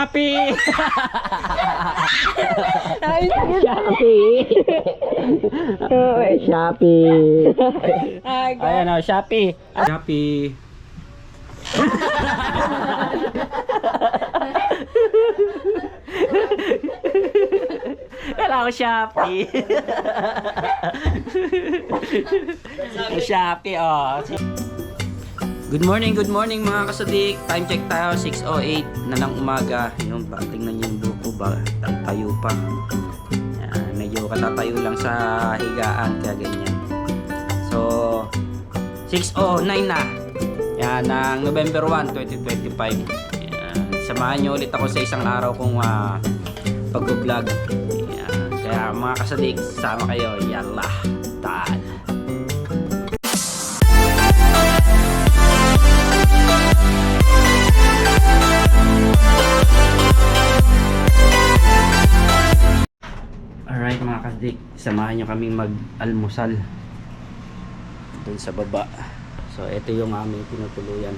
Shopee! Shopee! Ayan o, Shopee! Shopee! Kala ko Shopee! Shopee, oh! Good morning mga kasadik. Time check tayo, 6:08 na ng umaga. Yung ba, tingnan yung buko ba, tayo pa. Yan, medyo katatayo lang sa higaan, kaya ganyan. So, 6:09 na. Yan, ng November 1, 2025. Yan, samahan nyo ulit ako sa isang araw kong pag-vlog. Yan, kaya mga kasadik, sama kayo. Yalla, tal. Alright mga kasadik, samahan nyo kaming mag-almusal dun sa baba. So ito yung aming tinutuluyan.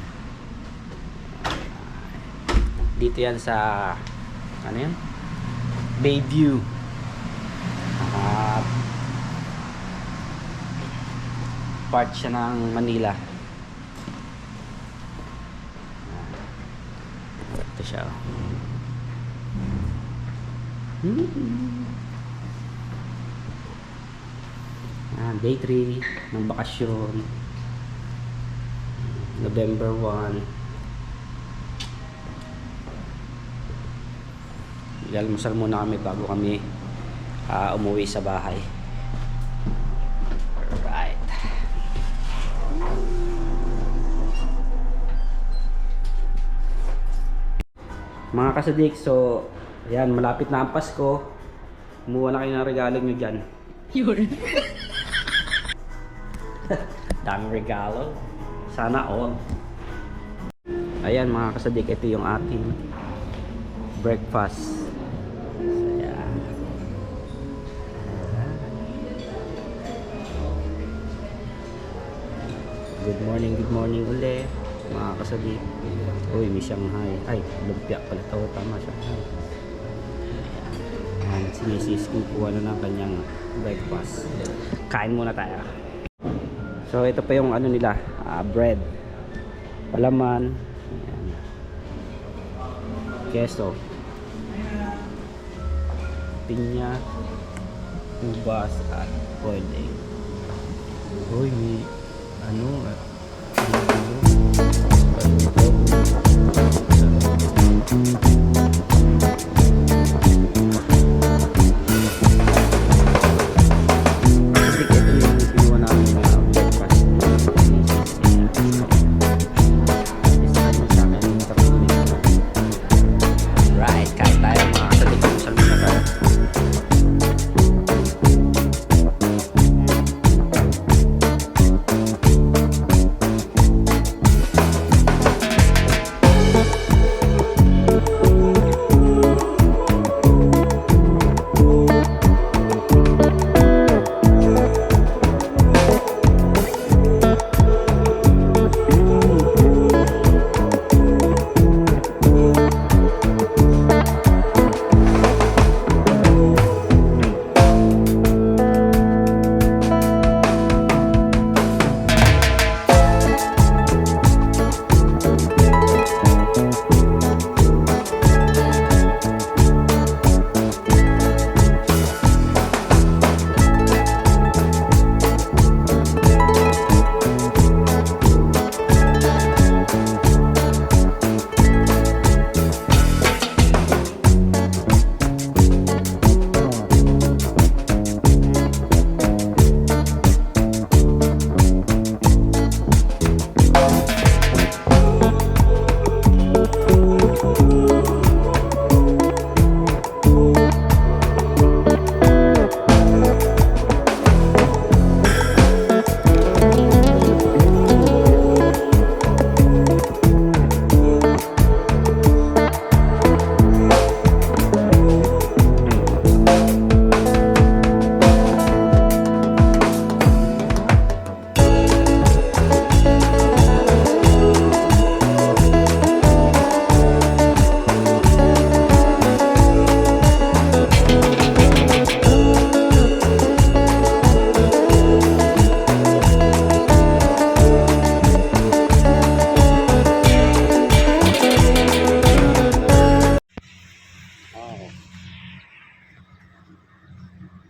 Dito yan sa ano yan? Bayview. Part siya ng Manila. Ito siya. Day 3 ng bakasyon, November 1. Ilalmusal muna kami bago kami umuwi sa bahay. Alright. Mga kasadik, so ayan, malapit na ang Pasko. Kumuha na kayo ng regalo nyo dyan. Yun. Daming regalo. Sana all. Ayan mga kasadik, ito yung ating breakfast. Ayan. Good morning uli mga kasadik. Uy, may Shanghai. Ay, lumpia pala ito. Tama, Shanghai. Ayan, si Mrs. kukuha na ng kanyang breakfast. Kain muna tayo. So ito pa yung ano nila, bread, palaman, ayan, keso, pinya, ubas at boiled egg. Uy, may ano,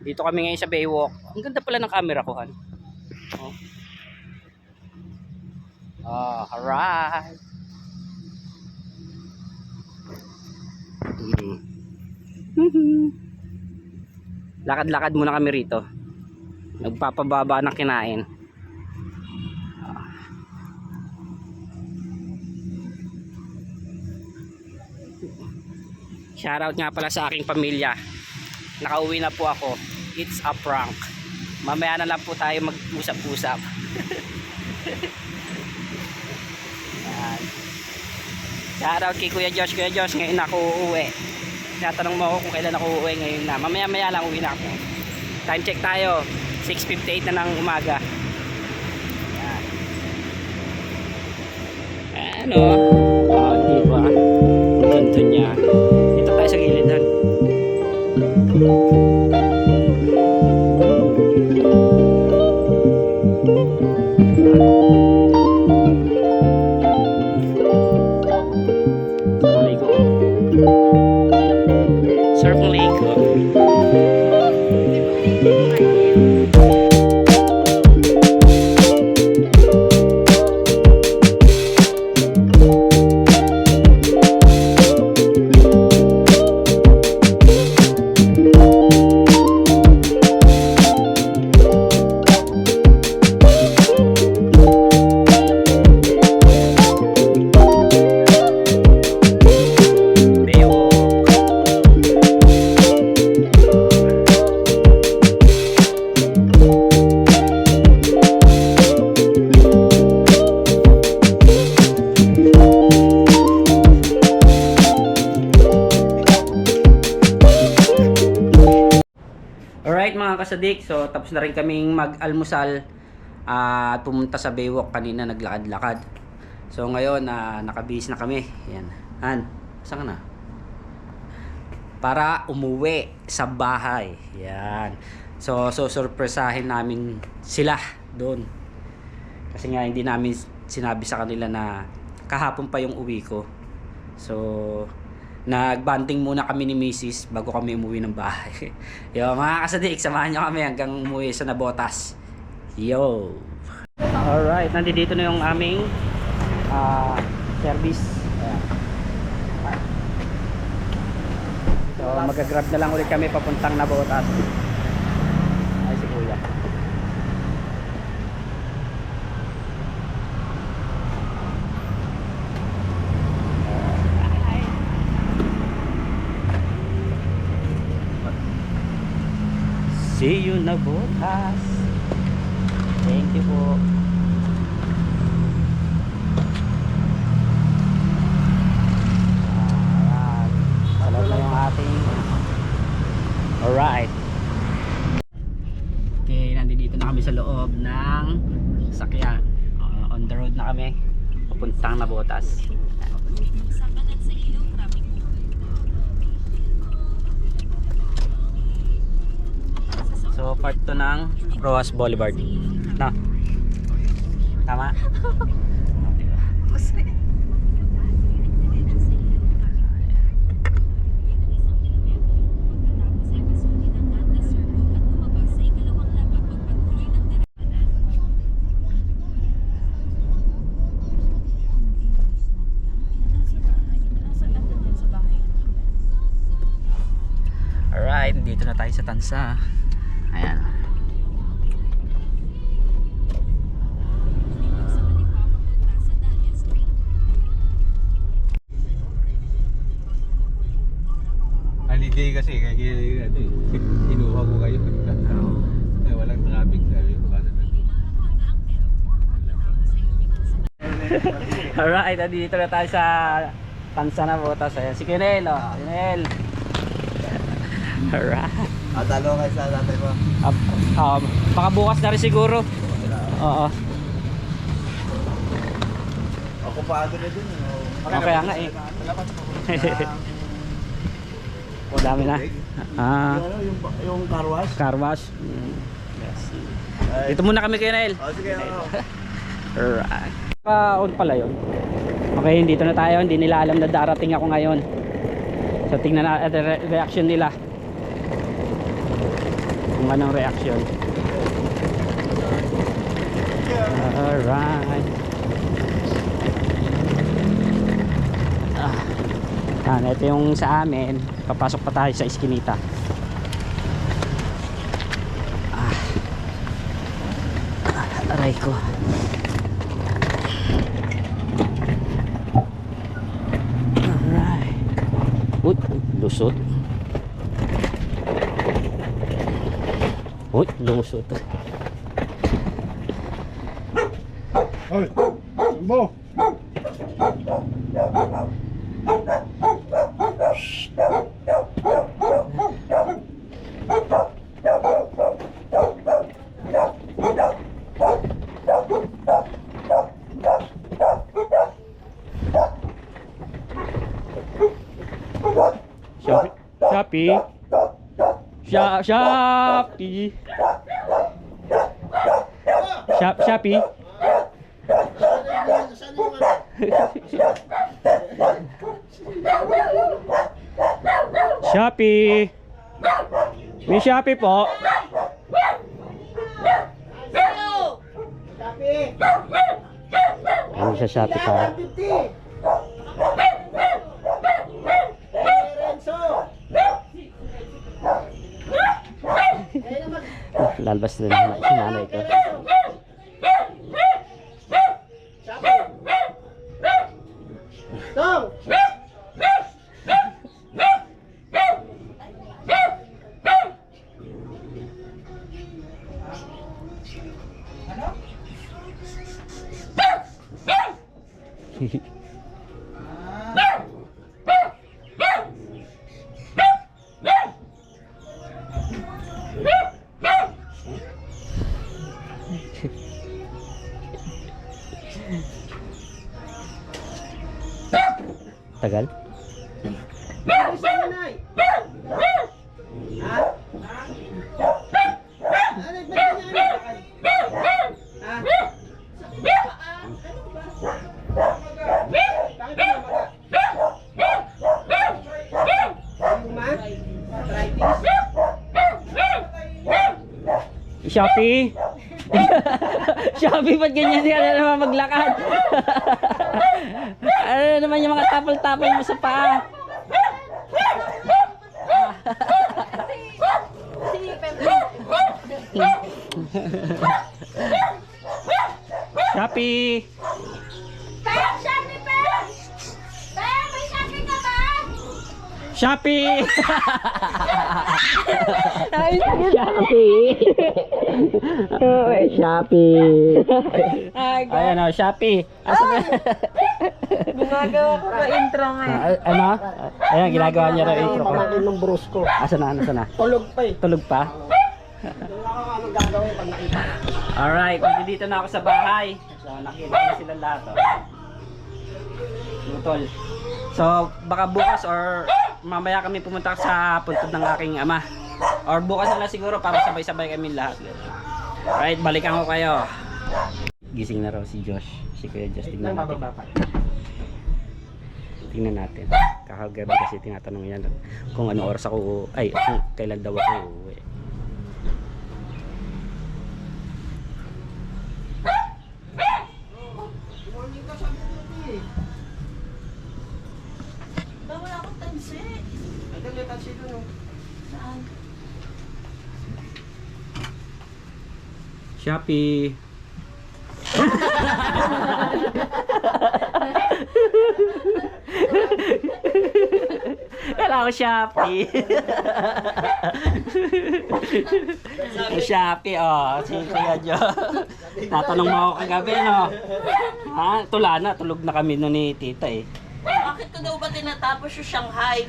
Dito kami ngayon sa Baywalk. Ang ganda pala ng camera ko, Han. Oh. Alright. Lakad-lakad muna kami rito. Nagpapababa ng kinain. Shoutout nga pala sa aking pamilya. Nakauwi na po ako. It's a prank. Mamaya na lang po tayo mag-usap-usap. Shoutout kay Kuya Josh. Kuya Josh, ngayon ako uuwi. Tinatanong mo ako kung kailan ako uuwi ngayon na. Mamaya-maya lang uwi na ako. Time check tayo. 6:58 na ng umaga. Ano? Diba? Ganda niya. Dito tayo sa gilidan. Surf Lake. Alright mga kasadik, so tapos na rin kaming mag-almusal at pumunta sa Baywalk kanina, naglakad-lakad. So ngayon nakabihis na kami. Yan. Han, saan ka na? Para umuwi sa bahay. Yan. So surpresahin namin sila doon. Kasi nga hindi namin sinabi sa kanila na kahapon pa yung uwi ko. So nagbanding muna kami ni Mrs. bago kami umuwi ng bahay. Yo, mga kasadik, samahan nyo kami hanggang umuwi sa Nabotas. Yo! Alright, nandito na yung aming service. Ayan. So, mag-grab na lang ulit kami papuntang Nabotas. Ay, si Kuya. See you Nabotas. Thank you po. Salat na yung ating. Alright. Okay, nandito na kami sa loob ng sakyan. On the road na kami. Papuntang Nabotas. So part 2 ng Rojas Boulevard. No? Tama? Alright, dito na tayo sa Tansa. Ayan. Holiday kasi kaya inuha ko kayo. Kaya walang traffic sabi ko kasi. Alright, dito na tayo sa Tansa Nabotas. Ayan, si Kinel. Kinel. Alright. Talo kayo sa tatay mo. Baka bukas na rin siguro. Oo. Okupado na dun. Okay nga eh. O dami na. Yung car wash. Car wash. Yes. Dito muna kami kay Nael. Sige. Alright. On pala yun. Okay, dito na tayo. Hindi nila alam na darating ako ngayon. So tingnan natin reaction nila. kung anong reaction. Alright. Ito yung sa amin. Papasok pa tayo sa Eskinita. Aray ko. Alright. Lusot. Lusot. Hoy, mo. Shopee. Shopee. Shopee. Shopee. May Shopee po. Ano sa Shopee pa? Lalabas na naman si nanay ko. Tagal? Shopee? Shopee, ba't ganyan ka na naman maglakad? Ano naman yung mga tapal-tapal mo sa paa? Shopee! Pep! Shopee, Pep! Pep, may Shopee ka ba? Shopee! Shopee! Shopee! Ayan o, Shopee! Gumagawa ko na intro ngayon. Ano? Ayan, ginagawa niya na intro ko. Pamakin ng bros ko. Asa na? Tulog pa eh. Tulog pa? Anong gagawin pag nakita? Alright, dito na ako sa bahay. So, nakita na sila lahat. Tol. So, baka bukas or mamaya kami pumunta sa puntod ng aking ama. Or bukas na lang siguro para sabay-sabay kami lahat. Alright, balikan ko kayo. Gising na raw si Josh. Si Kuya Josh. Tingnan natin. Tingnan natin. Kakagabi kasi tinatanong yan kung ano oras ako, ay, kung kailan daw ako uuwi. Wala akong tansi. Ito may taxi doon. Saan? Shopee. Kala ko Shopee. Shopee, oh. Si Kuya Jo. Tatanong mo ako kagabi, no? Ha? Tula na. Tulog na kami no ni tita, eh. Bakit ko daw ba tinatapos yung Shanghai?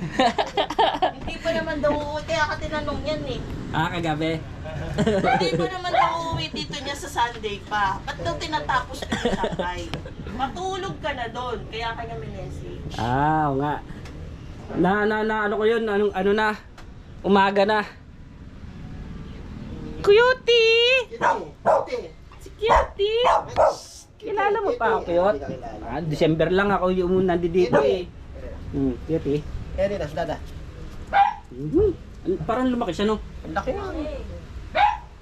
Hindi pa naman daw uuwi. Kaya ka tinanong yan eh. Ah, kagabi. Hindi pa naman daw uuwi dito niya sa Sunday pa. Ba't daw tinatapos ko yung Shanghai? Matulog ka na doon. Kaya ka niya message. Ah, oo nga. Ano ko yun? Ano na? Umaga na. Cutie! Si Cutie! Kilala mo pa ako, Kuyot? Ah, December lang ako yung nandito eh. Cutie. Kaya dito, dada. Parang lumaki siya, no? Ang laki na.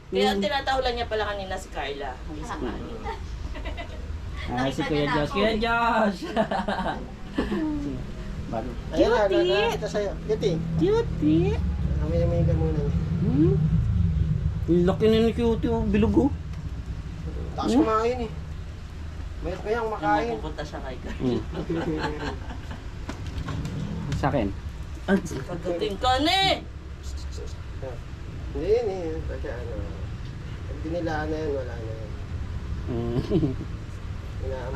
Kaya ang tinatahulan niya pala kanina si Carla. Hindi si Manny. Ah, si Kuya Josh. Kuya Josh! Bago. Ayun na, nakita sa'yo. Cutie. Cutie! May ka muna. Yung laki na ni Cutie, oh, bilog oh. Takas kumain eh. Mayat pa yan Nung kumakain. mapupunta siya kay Carla. Sa akin. Pagdating ka na eh! Hindi yun eh. Kasi ano, pag dinilaan na yan, wala na yan.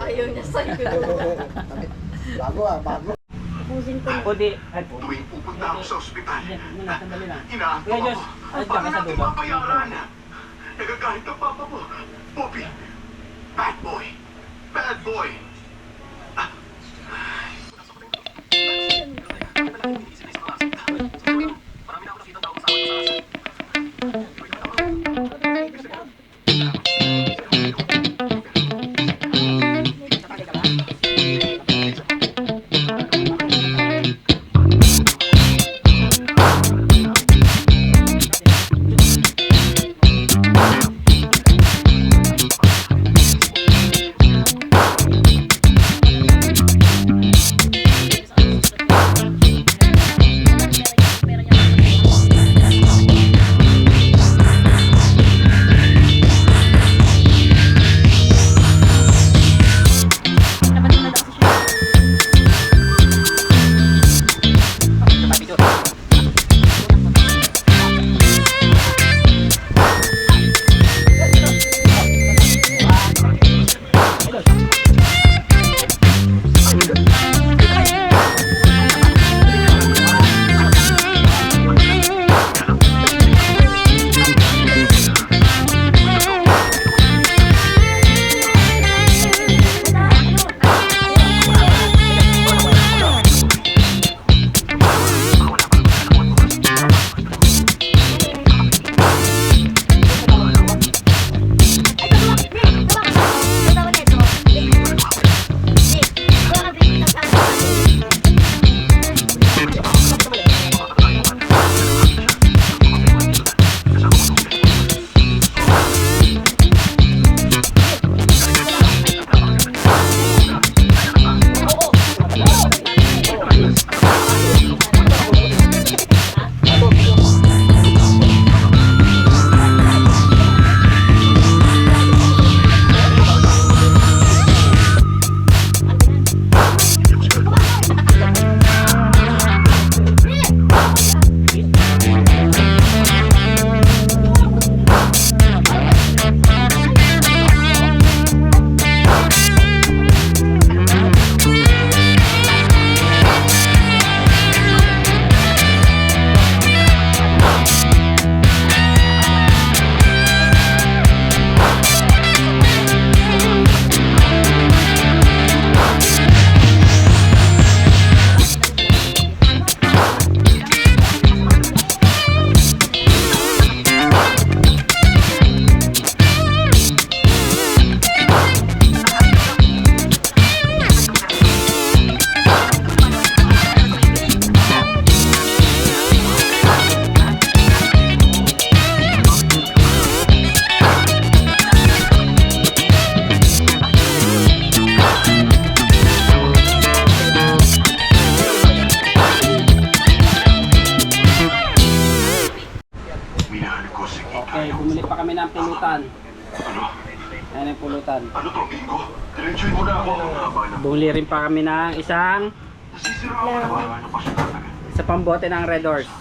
Ayaw niya sa'yo. Bago ah, bago. Pwede. Ay, Tuwing pupunta ako sa ospital, sandali lang. inaako Kuya ako. Josh, ay, Paano ka sa natin dulo. mabayaran? Nagagalit ang papa mo. Bobby, bad boy. Bad boy. kami ng pulutan. Ano? Ayan ang pulutan. Ano to, Bingo? Diretsuhin mo na ako. Haba na. Bumili rin pa kami ng isang Nasisira ako na ba? Ano pa siya talaga? sa pambote ng Red Horse.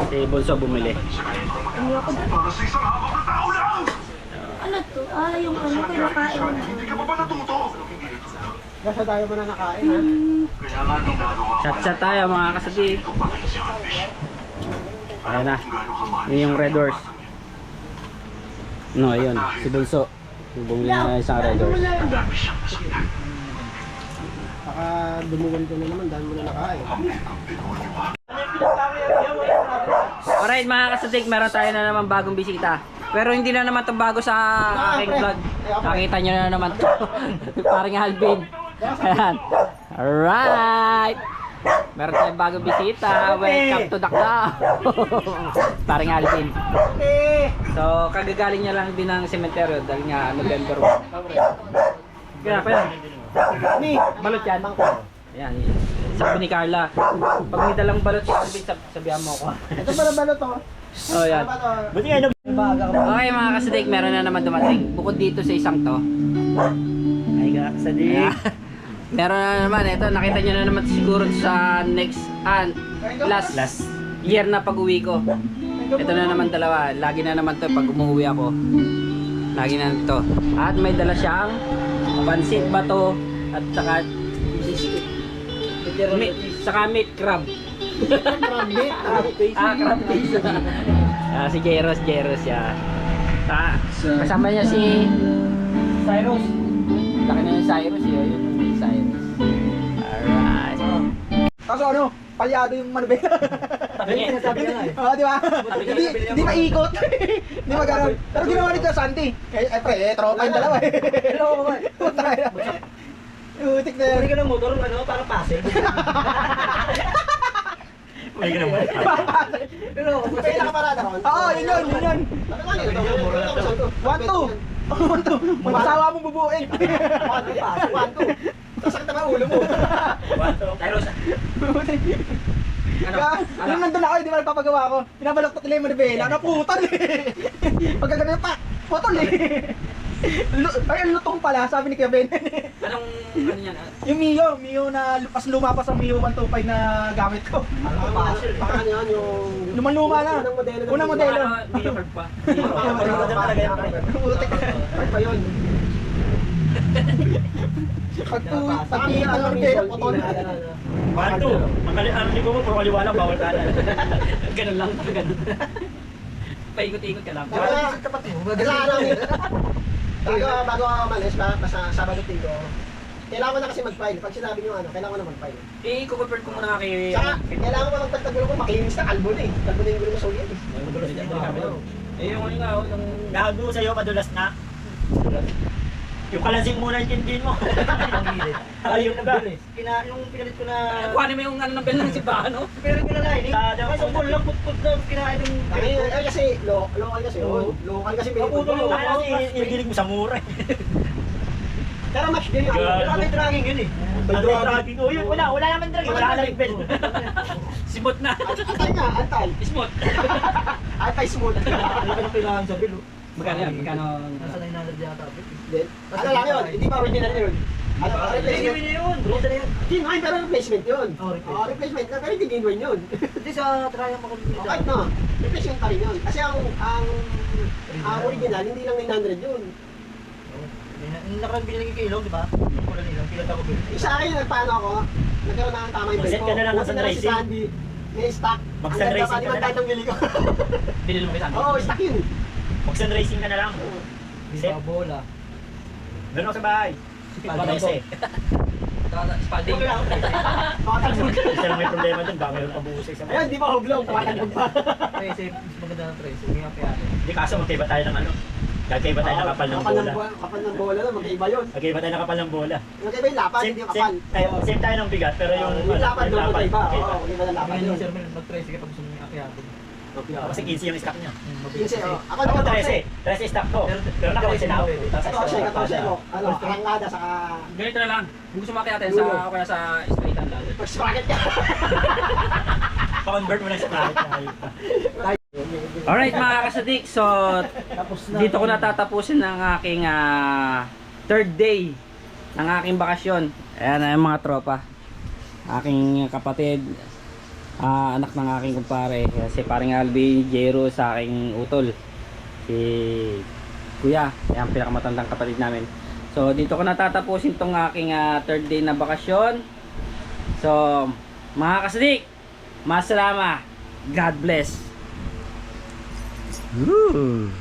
Si Bunso bumili. Para sa isang habang na tao lang! Ano to? Ah, yung ano, kinakain. Hindi ka pa ba natuto? Basta tayo mo na nakain ha. Kaya nga ginagawa ko Chat-chat tayo mga kasadi. itong pangisihan, Bish. Ayan na. Kung gaano ka mahal Yun yung sa Red Horse. batang yan. No, ayun. Si Bunso. Bumili na ng isang Red Horse. Marami siyang nasaktan. Baka dumugal ka na naman dahil mo na nakain. Ang demonyo ha. Alright mga kasadik, meron tayo na naman bagong bisita. Pero hindi na naman to bago sa aking vlog. Nakita nyo na naman to. Parang Alvin. Ayan. Alright. Meron tayong bagong bisita. Welcome to the club. Parang Alvin. So, kagagaling niya lang din ng sementeryo dahil nga November 1. Kaya pa yan. Ni, balot yan. Ayan, sabi ni Carla. Pag may dalang balot si Alvin, sabihan mo ako. Ito pala balot to. Oh, yan. Buti nga Okay mga kasadik, meron na naman dumating. Bukod dito sa isang to. Ay ka, sadik. Meron na naman, ito nakita nyo na naman siguro sa next last year na pag-uwi ko. Ito na naman dalawa, lagi na naman to pag umuwi ako. Lagi na to. At may dala siyang pansit bato at saka meat crab. Crab fish. Si Jairus yan. Kasama niya si Cyrus. Laki na yung Cyrus yun. Yung Cyrus. Alright. Kaso ano, palyado yung manubela. Sinasabi ka na eh. Oo, di ba? Hindi maikot. Hindi magano'n. Pero ginawa nito Santi. Eh, pre, tropa yung dalawa eh. Hello, kumay. Utik na yan. Pwede ka ng motor, ano, parang pasing. Ay, ka naman. Pero, kaya nakaparada ko. Oo, yun. 1-2. Mag-asawa mong bubuin. 1-2. Sasakit naman ulo mo. Cyrus. Nung nandun ako, hindi mo nagpapagawa ko. Pinabaloktot nila yung manibela. Naputol eh. Pagka ganun pa, putol eh. Ay, ang lutong pala, sabi ni Kuya Ben. Anong, ano yan? Yung Mio na pas lumapas ang Mio 125 na gamit ko. Baka yan yung... Lumang-luma na. Unang modelo. Video card pa. Putik. Pa yun. Pag-iit ang manibela, putol. Bato. Ang ligo mo, puro kaliwa lang, bawal kanan. Ganun lang, ganun. Paikot-ikot ka lang. Kailangan namin. Bago ako umalis, Sabado Tigo, kailangan na kasi mag-file. Pag sinabi nyo ano, kailangan na mag-file. I-convert ko muna kay... Saka, kailangan mo magpagtagulo ko, makinis na kalbo na eh. Kalbo na yung gulo mo sa ulit eh. Yung ano nga, yung... Gago sa'yo, madulas na. Yung kalansing muna yung chin mo. Ayun na ba? Yung pinalit ko na... Kuhanin mo yung ano ng bell ng simbahan, no? Pero yung kinalain eh. Ay, Sa pool lang put na kinain yung... Ay kasi, local kasi yun. Local kasi Maputol yung Ay, kasi ibigilig mo sa mura eh. Pero match din yun. God. Pero may dragging yun eh. May dragging. Oh, yun, wala naman dragging. Wala naman bell. Simot na. Antay nga, antay. Smooth. Antay smooth. Ano ka nang kailangan sa bill? Magkano yan? Magkano? Nasa 900 yata. Then, ano lang yun, hindi pa original yun. Ano, replacement. yun. Rosa na yun. Genuine pero replacement yun. Oh, replacement. Replacement na, pero hindi genuine yun. Hindi sa trial makamit. Okay no, replacement pa rin yun. Kasi ang original, hindi lang 900 yun. Yung nakarang binigay kay Ilong, di ba? Yung pula nilang, pilat ako bill. Isa akin, nagpaano ako, nagkaroon na ng tama yung belt Mag-set ko. ka na lang ng Buti na lang si sunrising. Sandy, may stock. Mag-sunrising ka na lang. Ang bili ko. Binili mo kay Sandy? Oo, stock yun. Mag-sun racing ka na lang. Set. bola. Doon ako sa bahay. Patay sa eh. Spalding. Makatalbog. Isa lang may problema dun, baka mayroon pabusay sa Ayun, di ba huglaw, tumatalbog pa. Tracy, mas maganda ng Tracy. May happy ate. Hindi kaso magkaiba tayo ng ano. Gagkaiba tayo ng kapal ng bola. Kapal ng bola na, magkaiba yun. Magkaiba tayo ng kapal ng bola. Magkaiba yung lapad, hindi yung kapal. Same tayo ng bigat, pero yung Yung lapad doon magkaiba. magkaiba. Oo, iba ng lapad Kaya yun. ni Sir Mel, mag-Tracy kapag gusto mo yung akyate. Kasi 15 yung stock niya. Kasi, ako Ako naman 13 stock ko. Pero naka-11 na ako. Kasi mo, ano, arangada saka... Ganito na lang. Kung gusto makita sa kaya sa straightan lang. Pag-sprocket ka. Pa-convert mo lang sa private na ayun pa. Alright mga kasadik, so dito ko natatapusin ang aking third day ng aking bakasyon. Ayan na yung mga tropa. Aking kapatid, anak ng aking kumpare, si paring Alvin, Jero sa aking utol. Si Kuya, ayan pinakamatandang kapatid namin. So dito ko natatapusin tong aking third day na bakasyon. So mga kasadik, masalama. God bless. Ooh.